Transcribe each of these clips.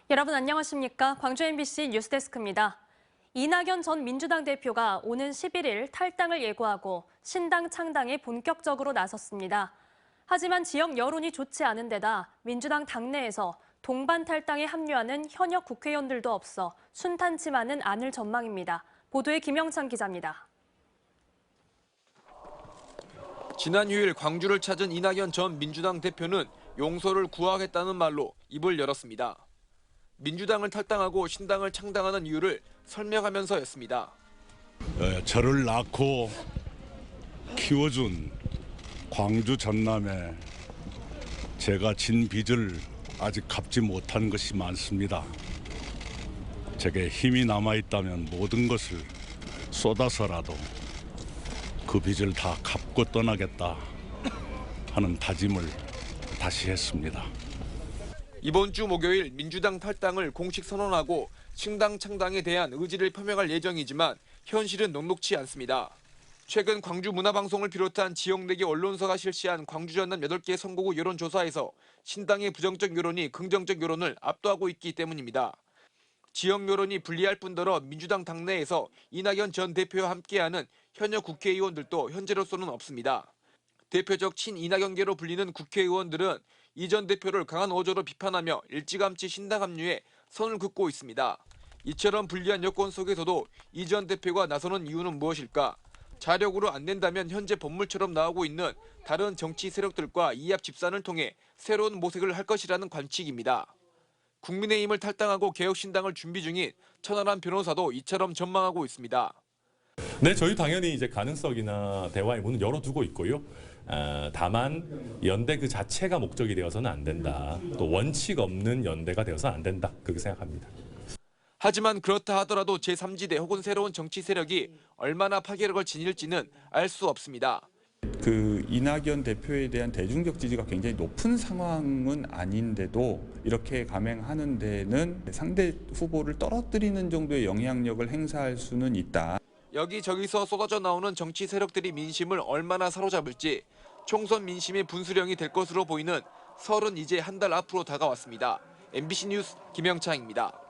여러분 안녕하십니까? 광주 MBC 뉴스데스크입니다. 이낙연 전 민주당 대표가 오는 11일 탈당을 예고하고 신당 창당에 본격적으로 나섰습니다. 하지만 지역 여론이 좋지 않은 데다 민주당 당내에서 동반 탈당에 합류하는 현역 국회의원들도 없어 순탄치만은 않을 전망입니다. 보도에 김영찬 기자입니다. 지난 휴일 광주를 찾은 이낙연 전 민주당 대표는 용서를 구하겠다는 말로 입을 열었습니다. 민주당을 탈당하고 신당을 창당하는 이유를 설명하면서였습니다. 저를 낳고 키워준 광주 전남에 제가 진 빚을 아직 갚지 못한 것이 많습니다. 제게 힘이 남아있다면 모든 것을 쏟아서라도 그 빚을 다 갚고 떠나겠다 하는 다짐을 다시 했습니다. 이번 주 목요일 민주당 탈당을 공식 선언하고 신당 창당에 대한 의지를 표명할 예정이지만 현실은 녹록치 않습니다. 최근 광주 문화방송을 비롯한 지역 내기 언론사가 실시한 광주 전남 8개 선거구 여론조사에서 신당의 부정적 여론이 긍정적 여론을 압도하고 있기 때문입니다. 지역 여론이 불리할 뿐더러 민주당 당내에서 이낙연 전 대표와 함께하는 현역 국회의원들도 현재로서는 없습니다. 대표적 친이낙연계로 불리는 국회의원들은 이 전 대표를 강한 어조로 비판하며 일찌감치 신당 합류에 선을 긋고 있습니다. 이처럼 불리한 여건 속에서도 이 전 대표가 나서는 이유는 무엇일까? 자력으로 안 된다면 현재 법물처럼 나오고 있는 다른 정치 세력들과 이합 집산을 통해 새로운 모색을 할 것이라는 관측입니다. 국민의힘을 탈당하고 개혁신당을 준비 중인 천하람 변호사도 이처럼 전망하고 있습니다. 네, 저희 당연히 이제 가능성이나 대화의 문은 열어두고 있고요. 다만 연대 그 자체가 목적이 되어서는 안 된다. 또 원칙 없는 연대가 되어서는 안 된다. 그렇게 생각합니다. 하지만 그렇다 하더라도 제3지대 혹은 새로운 정치 세력이 얼마나 파괴력을 지닐지는 알 수 없습니다. 그 이낙연 대표에 대한 대중적 지지가 굉장히 높은 상황은 아닌데도 이렇게 감행하는 데는 상대 후보를 떨어뜨리는 정도의 영향력을 행사할 수는 있다. 여기저기서 쏟아져 나오는 정치 세력들이 민심을 얼마나 사로잡을지 총선 민심의 분수령이 될 것으로 보이는 설은 이제 한 달 앞으로 다가왔습니다. MBC 뉴스 김영창입니다.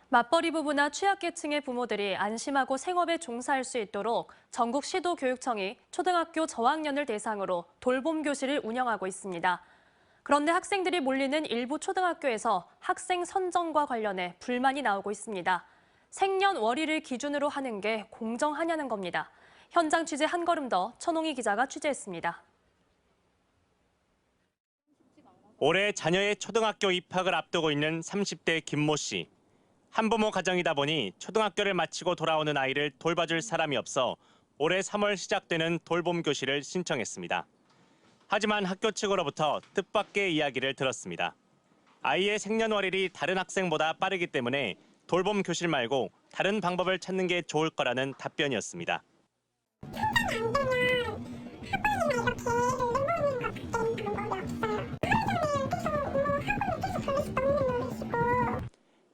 맞벌이 부부나 취약계층의 부모들이 안심하고 생업에 종사할 수 있도록 전국 시도교육청이 초등학교 저학년을 대상으로 돌봄 교실을 운영하고 있습니다. 그런데 학생들이 몰리는 일부 초등학교에서 학생 선정과 관련해 불만이 나오고 있습니다. 생년월일을 기준으로 하는 게 공정하냐는 겁니다. 현장 취재 한 걸음 더 천홍희 기자가 취재했습니다. 올해 자녀의 초등학교 입학을 앞두고 있는 30대 김모 씨. 한부모 가정이다 보니 초등학교를 마치고 돌아오는 아이를 돌봐줄 사람이 없어 올해 3월 시작되는 돌봄 교실을 신청했습니다. 하지만 학교 측으로부터 뜻밖의 이야기를 들었습니다. 아이의 생년월일이 다른 학생보다 빠르기 때문에 돌봄 교실 말고 다른 방법을 찾는 게 좋을 거라는 답변이었습니다.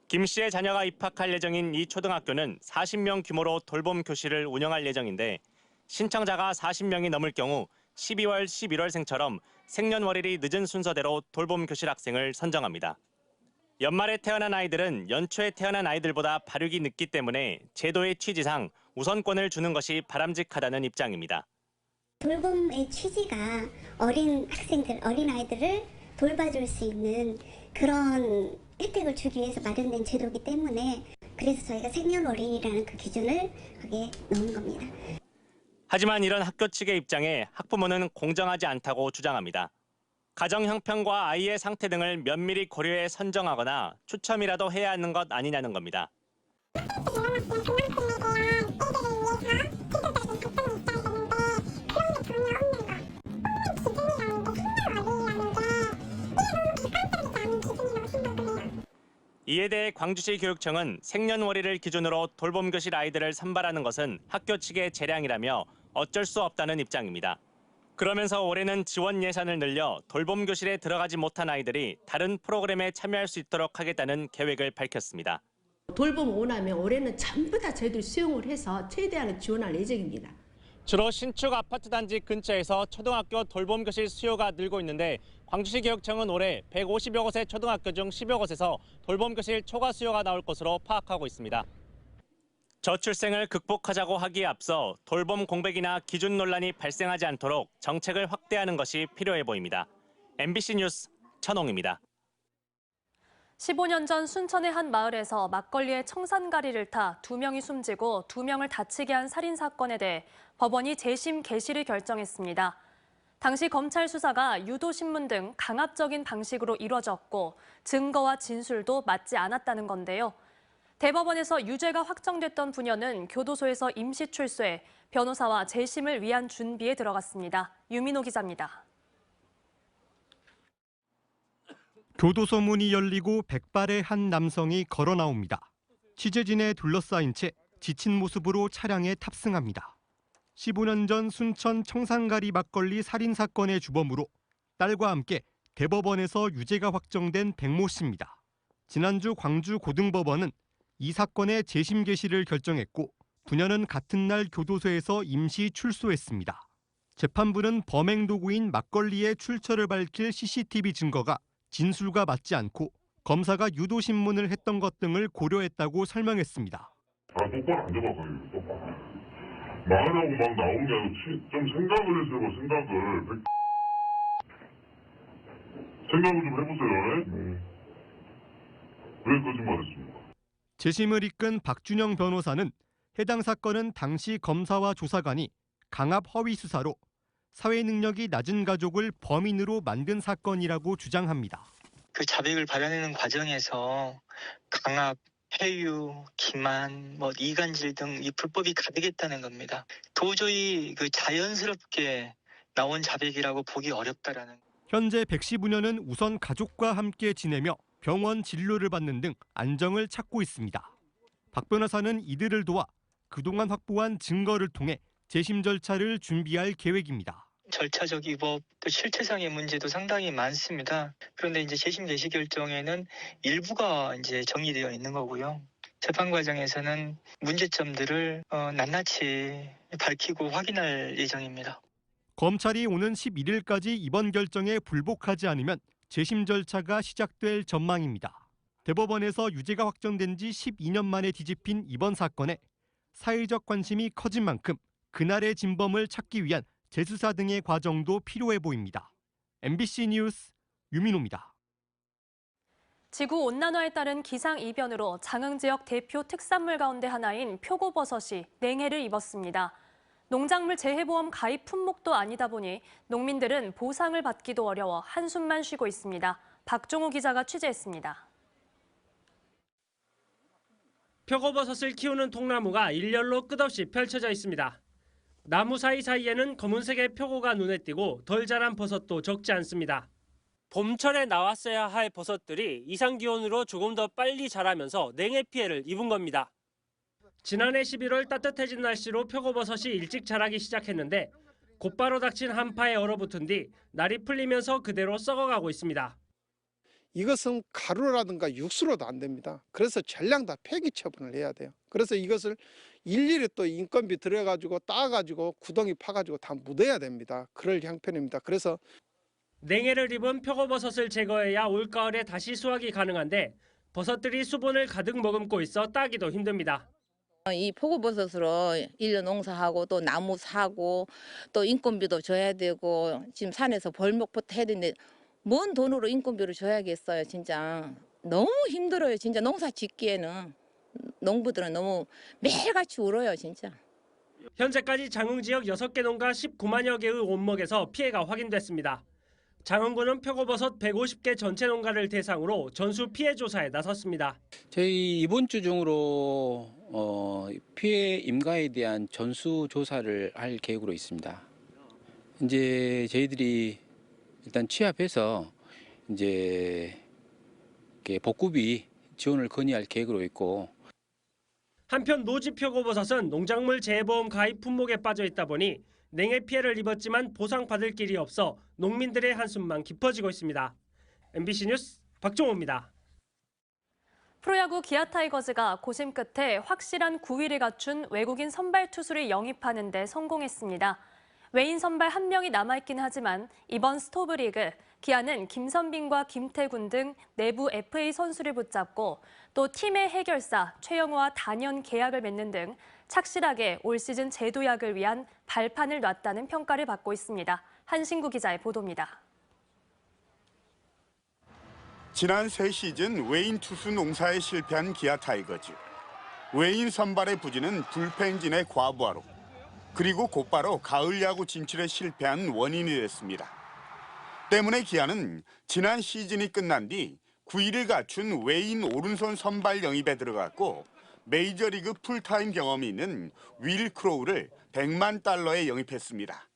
김 씨의 자녀가 입학할 예정인 이 초등학교는 40명 규모로 돌봄 교실을 운영할 예정인데 신청자가 40명이 넘을 경우 12월, 11월생처럼 생년월일이 늦은 순서대로 돌봄 교실 학생을 선정합니다. 연말에 태어난 아이들은 연초에 태어난 아이들보다 발육이 늦기 때문에 제도의 취지상 우선권을 주는 것이 바람직하다는 입장입니다. 돌봄의 취지가 어린 학생들, 어린 아이들을 돌봐줄 수 있는 그런 혜택을 주기 위해서 마련된 제도이기 때문에 그래서 저희가 생년월일이라는 그 기준을 거기에 넣은 겁니다. 하지만 이런 학교 측의 입장에 학부모는 공정하지 않다고 주장합니다. 가정 형편과 아이의 상태 등을 면밀히 고려해 선정하거나 추첨이라도 해야 하는 것 아니냐는 겁니다. 이에 대해 광주시 교육청은 생년월일을 기준으로 돌봄교실 아이들을 선발하는 것은 학교 측의 재량이라며 어쩔 수 없다는 입장입니다. 그러면서 올해는 지원 예산을 늘려 돌봄 교실에 들어가지 못한 아이들이 다른 프로그램에 참여할 수 있도록 하겠다는 계획을 밝혔습니다. 돌봄 원하면 올해는 전부 다 저희들이 수용을 해서 최대한을 지원할 예정입니다. 주로 신축 아파트 단지 근처에서 초등학교 돌봄 교실 수요가 늘고 있는데 광주시 교육청은 올해 150여 곳의 초등학교 중 10여 곳에서 돌봄 교실 초과 수요가 나올 것으로 파악하고 있습니다. 저출생을 극복하자고 하기에 앞서 돌봄 공백이나 기준 논란이 발생하지 않도록 정책을 확대하는 것이 필요해 보입니다. MBC 뉴스 천홍입니다. 15년 전 순천의 한 마을에서 막걸리에 청산가리를 타 2명이 숨지고 2명을 다치게 한 살인 사건에 대해 법원이 재심 개시를 결정했습니다. 당시 검찰 수사가 유도신문 등 강압적인 방식으로 이뤄졌고 증거와 진술도 맞지 않았다는 건데요. 대법원에서 유죄가 확정됐던 부녀는 교도소에서 임시 출소해 변호사와 재심을 위한 준비에 들어갔습니다. 유민호 기자입니다. 교도소 문이 열리고 백발의 한 남성이 걸어 나옵니다. 취재진에 둘러싸인 채 지친 모습으로 차량에 탑승합니다. 15년 전 순천 청산가리 막걸리 살인 사건의 주범으로 딸과 함께 대법원에서 유죄가 확정된 백모 씨입니다. 지난주 광주 고등법원은 이 사건의 재심 개시를 결정했고 부녀는 같은 날 교도소에서 임시 출소했습니다. 재판부는 범행 도구인 막걸리의 출처를 밝힐 CCTV 증거가 진술과 맞지 않고 검사가 유도신문을 했던 것 등을 고려했다고 설명했습니다. 똑바로 앉아봐서 똑바로. 말하고 막 나오는 게 아니고 좀 생각을 해서 생각을. 생각을 좀 해보세요. 왜 거짓말했습니까? 재심을 이끈 박준영 변호사는 해당 사건은 당시 검사와 조사관이 강압 허위 수사로 사회 능력이 낮은 가족을 범인으로 만든 사건이라고 주장합니다. 그 자백을 받아내는 과정에서 강압, 회유, 기만, 이간질 등 이 불법이 가득했다는 겁니다. 도저히 그 자연스럽게 나온 자백이라고 보기 어렵다라는. 현재 백 씨 부녀는 우선 가족과 함께 지내며 병원 진료를 받는 등 안정을 찾고 있습니다. 박 변호사는 이들을 도와 그동안 확보한 증거를 통해 재심 절차를 준비할 계획입니다. 절차적 위법, 또 실체상의 문제도 상당히 많습니다. 그런데 이제 재심 개시 결정에는 일부가 이제 정리되어 있는 거고요. 재판 과정에서는 문제점들을 낱낱이 밝히고 확인할 예정입니다. 검찰이 오는 11일까지 이번 결정에 불복하지 않으면 재심 절차가 시작될 전망입니다. 대법원에서 유죄가 확정된 지 12년 만에 뒤집힌 이번 사건에 사회적 관심이 커진 만큼 그날의 진범을 찾기 위한 재수사 등의 과정도 필요해 보입니다. MBC 뉴스 유민호입니다. 지구온난화에 따른 기상이변으로 장흥 지역 대표 특산물 가운데 하나인 표고버섯이 냉해를 입었습니다. 농작물 재해보험 가입 품목도 아니다 보니 농민들은 보상을 받기도 어려워 한숨만 쉬고 있습니다. 박종우 기자가 취재했습니다. 표고버섯을 키우는 통나무가 일렬로 끝없이 펼쳐져 있습니다. 나무 사이사이에는 검은색의 표고가 눈에 띄고 덜 자란 버섯도 적지 않습니다. 봄철에 나왔어야 할 버섯들이 이상기온으로 조금 더 빨리 자라면서 냉해 피해를 입은 겁니다. 지난해 11월 따뜻해진 날씨로 표고버섯이 일찍 자라기 시작했는데 곧바로 닥친 한파에 얼어붙은 뒤 날이 풀리면서 그대로 썩어가고 있습니다. 이것은 가루라든가 육수로도 안 됩니다. 그래서 전량 다 폐기 처분을 해야 돼요. 그래서 이것을 일일이 또 인건비 들여가지고 따가지고 구덩이 파가지고 다 묻어야 됩니다. 그럴 형편입니다. 그래서 냉해를 입은 표고버섯을 제거해야 올가을에 다시 수확이 가능한데 버섯들이 수분을 가득 머금고 있어 따기도 힘듭니다. 이 표고버섯으로 1년 농사하고 또 나무 사고 또 인건비도 줘야 되고 지금 산에서 벌목부터 해야 되는데 뭔 돈으로 인건비를 줘야겠어요. 진짜 너무 힘들어요. 진짜 농사 짓기에는 농부들은 너무 매일같이 울어요. 진짜. 현재까지 장흥 지역 6개 농가 19만여 개의 온목에서 피해가 확인됐습니다. 장흥군은 표고버섯 150개 전체 농가를 대상으로 전수 피해 조사에 나섰습니다. 저희 이번 주 중으로 피해 임가에 대한 전수 조사를 할 계획으로 있습니다. 이제 저희들이 일단 취합해서 이제 복구비 지원을 건의할 계획으로 있고. 한편 노지 표고버섯은 농작물 재해보험 가입 품목에 빠져 있다 보니 냉해 피해를 입었지만 보상받을 길이 없어 농민들의 한숨만 깊어지고 있습니다. MBC 뉴스 박종호입니다. 프로야구 기아 타이거즈가 고심 끝에 확실한 9위를 갖춘 외국인 선발 투수를 영입하는 데 성공했습니다. 외인 선발 1명이 남아있긴 하지만 이번 스토브리그 기아는 김선빈과 김태군 등 내부 FA 선수를 붙잡고 또 팀의 해결사 최영호와 단연 계약을 맺는 등 착실하게 올 시즌 재도약을 위한 발판을 놨다는 평가를 받고 있습니다. 한신구 기자의 보도입니다. 지난 새 시즌 외인 투수 농사에 실패한 기아 타이거즈. 외인 선발의 부진은 불펜진의 과부하로 그리고 곧바로 가을 야구 진출에 실패한 원인이 됐습니다. 때문에 기아는 지난 시즌이 끝난 뒤 9위를 갖춘 외인 오른손 선발 영입에 들어갔고 메이저리그 풀타임 경험이 있는 윌 크로우를 $100만 영입했습니다.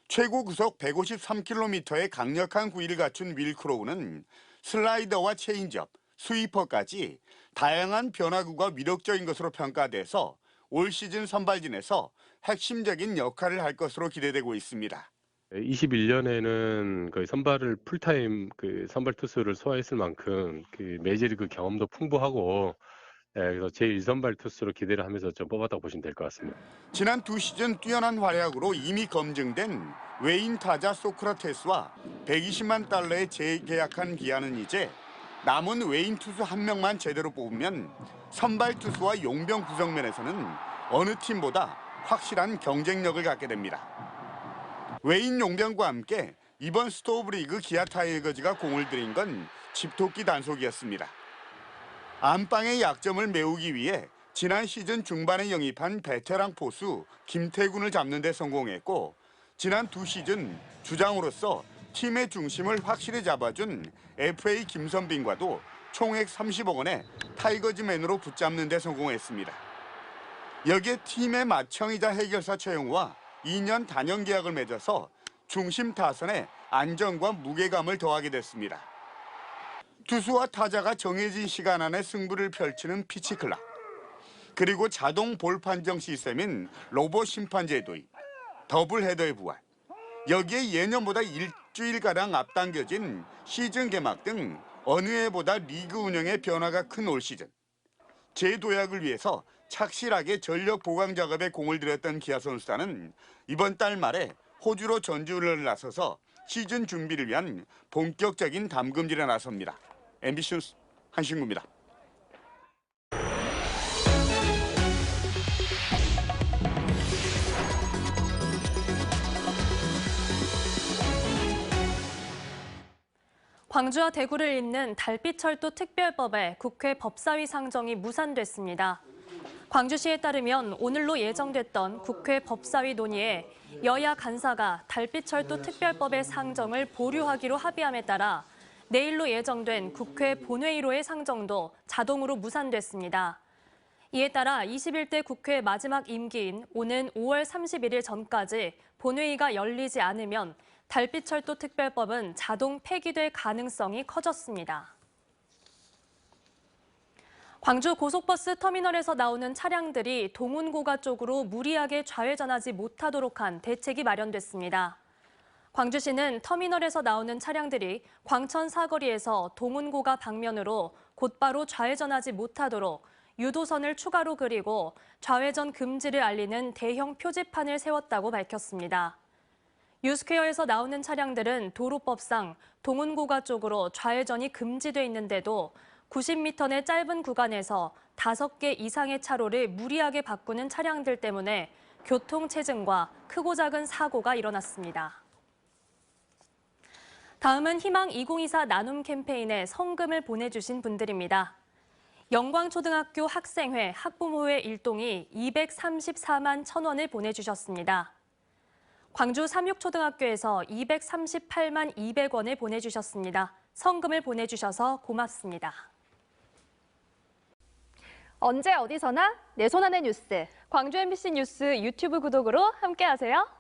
최고 구속 153km의 강력한 구위를 갖춘 윌 크로우는 슬라이더와 체인지업, 스위퍼까지 다양한 변화구가 위력적인 것으로 평가돼서 올 시즌 선발진에서 핵심적인 역할을 할 것으로 기대되고 있습니다. 21년에는 거의 선발을 풀타임 선발 투수를 소화했을 만큼 메이저리그 경험도 풍부하고 그래서 제1선발 투수로 기대를 하면서 좀 뽑았다고 보시면 될 것 같습니다. 지난 2시즌 뛰어난 활약으로 이미 검증된 외인 타자 소크라테스와 $120만 재계약한 기아는 이제 남은 외인 투수 1명만 제대로 뽑으면 선발 투수와 용병 구성면에서는 어느 팀보다 확실한 경쟁력을 갖게 됩니다. 외인 용병과 함께 이번 스토브리그 기아 타이거즈가 공을 들인 건 집토끼 단속이었습니다. 안방의 약점을 메우기 위해 지난 시즌 중반에 영입한 베테랑 포수 김태군을 잡는 데 성공했고 지난 2시즌 주장으로서 팀의 중심을 확실히 잡아준 FA 김선빈과도 총액 30억 원의 타이거즈맨으로 붙잡는 데 성공했습니다. 여기에 팀의 맏형이자 해결사 최영호와 2년 단연 계약을 맺어서 중심 타선에 안정과 무게감을 더하게 됐습니다. 투수와 타자가 정해진 시간 안에 승부를 펼치는 피치클락, 그리고 자동 볼 판정 시스템인 로봇 심판제 도입, 더블 헤더의 부활, 여기에 예년보다 일주일가량 앞당겨진 시즌 개막 등 어느 해보다 리그 운영의 변화가 큰 올 시즌. 재도약을 위해서 착실하게 전력 보강 작업에 공을 들였던 기아 선수단은 이번 달 말에 호주로 전주를 나서서 시즌 준비를 위한 본격적인 담금질에 나섭니다. MBC 뉴스 한신구입니다. 광주와 대구를 잇는 달빛철도 특별법에 국회 법사위 상정이 무산됐습니다. 광주시에 따르면 오늘로 예정됐던 국회 법사위 논의에 여야 간사가 달빛철도 특별법의 상정을 보류하기로 합의함에 따라 내일로 예정된 국회 본회의로의 상정도 자동으로 무산됐습니다. 이에 따라 21대 국회 마지막 임기인 오는 5월 31일 전까지 본회의가 열리지 않으면 달빛철도 특별법은 자동 폐기될 가능성이 커졌습니다. 광주 고속버스 터미널에서 나오는 차량들이 동운고가 쪽으로 무리하게 좌회전하지 못하도록 한 대책이 마련됐습니다. 광주시는 터미널에서 나오는 차량들이 광천 사거리에서 동운고가 방면으로 곧바로 좌회전하지 못하도록 유도선을 추가로 그리고 좌회전 금지를 알리는 대형 표지판을 세웠다고 밝혔습니다. 유스퀘어에서 나오는 차량들은 도로법상 동운고가 쪽으로 좌회전이 금지돼 있는데도 90m 내 짧은 구간에서 5개 이상의 차로를 무리하게 바꾸는 차량들 때문에 교통체증과 크고 작은 사고가 일어났습니다. 다음은 희망 2024 나눔 캠페인에 성금을 보내주신 분들입니다. 영광초등학교 학생회 학부모회 일동이 234만 1,000원을 보내주셨습니다. 광주 삼육초등학교에서 238만 200원을 보내주셨습니다. 성금을 보내주셔서 고맙습니다. 언제 어디서나 내 손 안의 뉴스. 광주 MBC 뉴스 유튜브 구독으로 함께하세요.